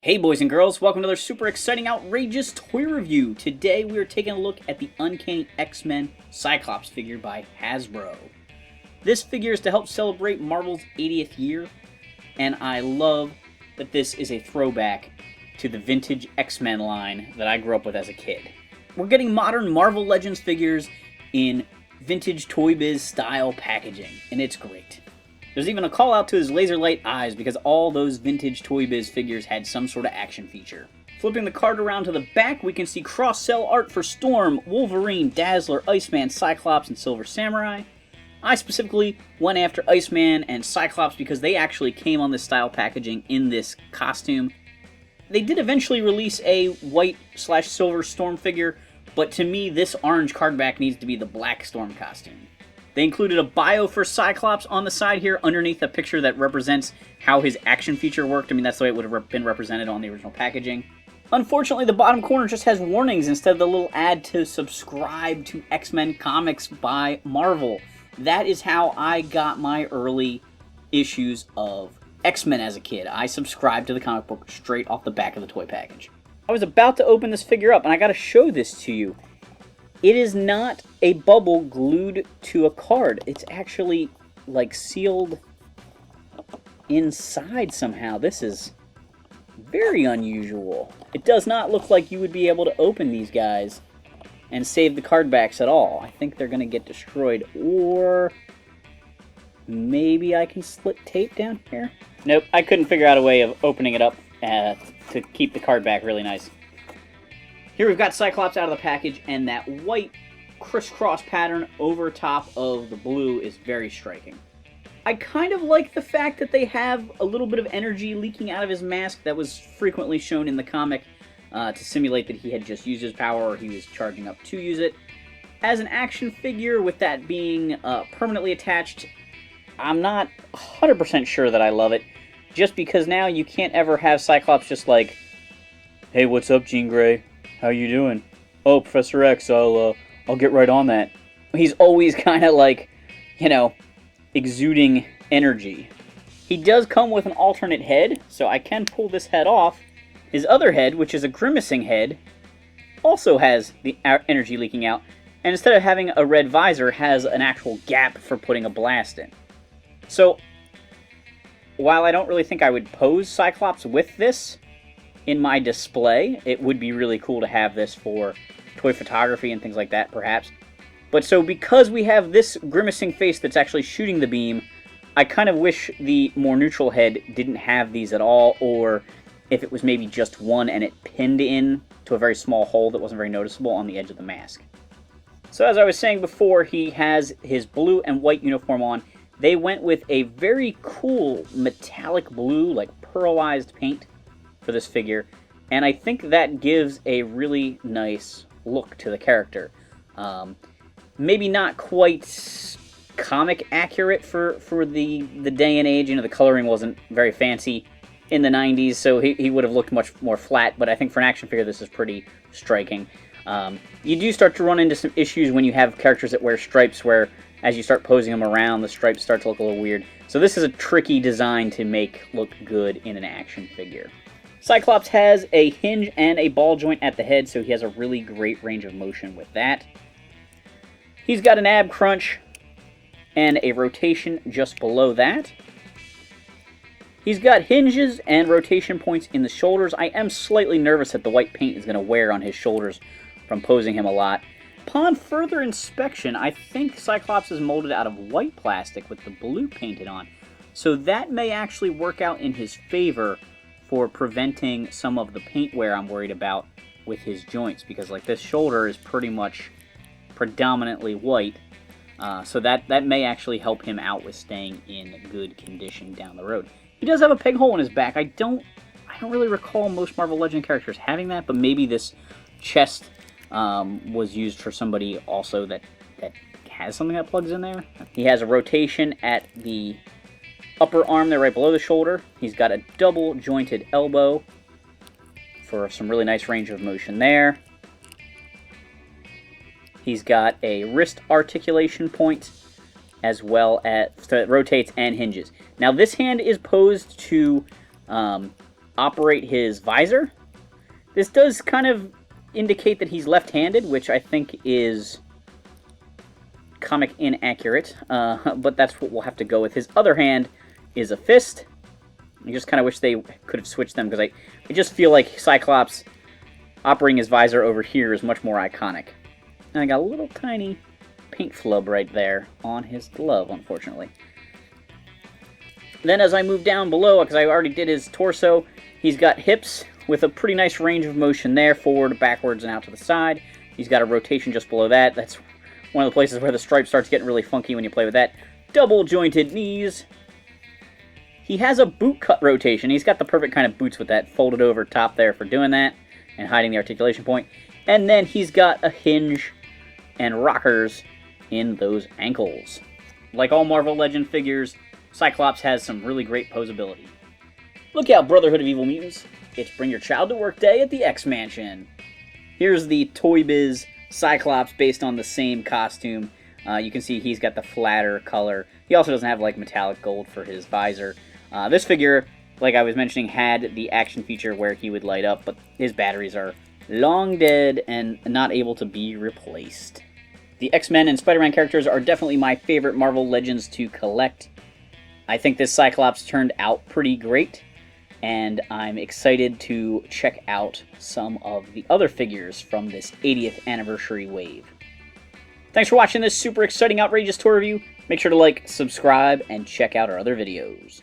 Hey boys and girls, welcome to another super exciting, outrageous toy review. Today we are taking a look at the Uncanny X-Men Cyclops figure by Hasbro. This figure is to help celebrate Marvel's 80th year, and I love that this is a throwback to the vintage X-Men line that I grew up with as a kid. We're getting modern Marvel Legends figures in vintage Toy Biz style packaging, and it's great. There's even a call out to his laser light eyes because all those vintage Toy Biz figures had some sort of action feature. Flipping the card around to the back, we can see cross-sell art for Storm, Wolverine, Dazzler, Iceman, Cyclops, and Silver Samurai. I specifically went after Iceman and Cyclops because they actually came on this style packaging in this costume. They did eventually release a white/silver Storm figure, but to me this orange card back needs to be the black Storm costume. They included a bio for Cyclops on the side here underneath a picture that represents how his action feature worked. I mean, that's the way it would have been represented on the original packaging. Unfortunately, the bottom corner just has warnings instead of the little ad to subscribe to X-Men Comics by Marvel. That is how I got my early issues of X-Men as a kid. I subscribed to the comic book straight off the back of the toy package. I was about to open this figure up, and I got to show this to you. It is not a bubble glued to a card. It's actually, like, sealed inside somehow. This is very unusual. It does not look like you would be able to open these guys and save the card backs at all. I think they're going to get destroyed. Or maybe I can slip tape down here? Nope, I couldn't figure out a way of opening it up to keep the card back really nice. Here we've got Cyclops out of the package, and that white crisscross pattern over top of the blue is very striking. I kind of like the fact that they have a little bit of energy leaking out of his mask that was frequently shown in the comic to simulate that he had just used his power or he was charging up to use it. As an action figure, with that being permanently attached, I'm not 100% sure that I love it, just because now you can't ever have Cyclops just like, "Hey, what's up, Jean Grey? How you doing? Oh, Professor X, I'll get right on that." He's always kind of like, you know, exuding energy. He does come with an alternate head, so I can pull this head off. His other head, which is a grimacing head, also has the energy leaking out, and instead of having a red visor, has an actual gap for putting a blast in. So, while I don't really think I would pose Cyclops with this in my display, it would be really cool to have this for toy photography and things like that, perhaps. But so because we have this grimacing face that's actually shooting the beam, I kind of wish the more neutral head didn't have these at all, or if it was maybe just one and it pinned in to a very small hole that wasn't very noticeable on the edge of the mask. So as I was saying before, he has his blue and white uniform on. They went with a very cool metallic blue, like pearlized paint for this figure, and I think that gives a really nice look to the character. Maybe not quite comic accurate for the day and age. You know, the coloring wasn't very fancy in the 90s, so he would have looked much more flat, but I think for an action figure this is pretty striking. You do start to run into some issues when you have characters that wear stripes, where as you start posing them around, the stripes start to look a little weird. So this is a tricky design to make look good in an action figure. Cyclops has a hinge and a ball joint at the head, so he has a really great range of motion with that. He's got an ab crunch and a rotation just below that. He's got hinges and rotation points in the shoulders. I am slightly nervous that the white paint is going to wear on his shoulders from posing him a lot. Upon further inspection, I think Cyclops is molded out of white plastic with the blue painted on, so that may actually work out in his favor for preventing some of the paint wear I'm worried about with his joints, because like this shoulder is pretty much predominantly white, so that may actually help him out with staying in good condition down the road. He does have a peg hole in his back. I don't really recall most Marvel Legend characters having that, but maybe this chest was used for somebody also that has something that plugs in there. He has a rotation at the upper arm there right below the shoulder. He's got a double jointed elbow for some really nice range of motion there. He's got a wrist articulation point as well as, so it rotates and hinges. Now this hand is posed to operate his visor. This does kind of indicate that he's left-handed, which I think is comic inaccurate, but that's what we'll have to go with. His other hand is a fist. I just kind of wish they could have switched them, because I just feel like Cyclops operating his visor over here is much more iconic. And I got a little tiny paint flub right there on his glove, unfortunately. Then as I move down below, because I already did his torso, he's got hips with a pretty nice range of motion there, forward, backwards, and out to the side. He's got a rotation just below that. That's one of the places where the stripe starts getting really funky when you play with that. Double jointed knees. He has a boot cut rotation. He's got the perfect kind of boots with that folded over top there for doing that and hiding the articulation point. And then he's got a hinge and rockers in those ankles. Like all Marvel Legend figures, Cyclops has some really great posability. Look out, Brotherhood of Evil Mutants. It's Bring Your Child to Work Day at the X-Mansion. Here's the Toy Biz Cyclops based on the same costume. You can see he's got the flatter color. He also doesn't have like metallic gold for his visor. This figure, like I was mentioning, had the action feature where he would light up, but his batteries are long dead and not able to be replaced. The X-Men and Spider-Man characters are definitely my favorite Marvel Legends to collect. I think this Cyclops turned out pretty great, and I'm excited to check out some of the other figures from this 80th anniversary wave. Thanks for watching this super exciting, outrageous toy review. Make sure to like, subscribe, and check out our other videos.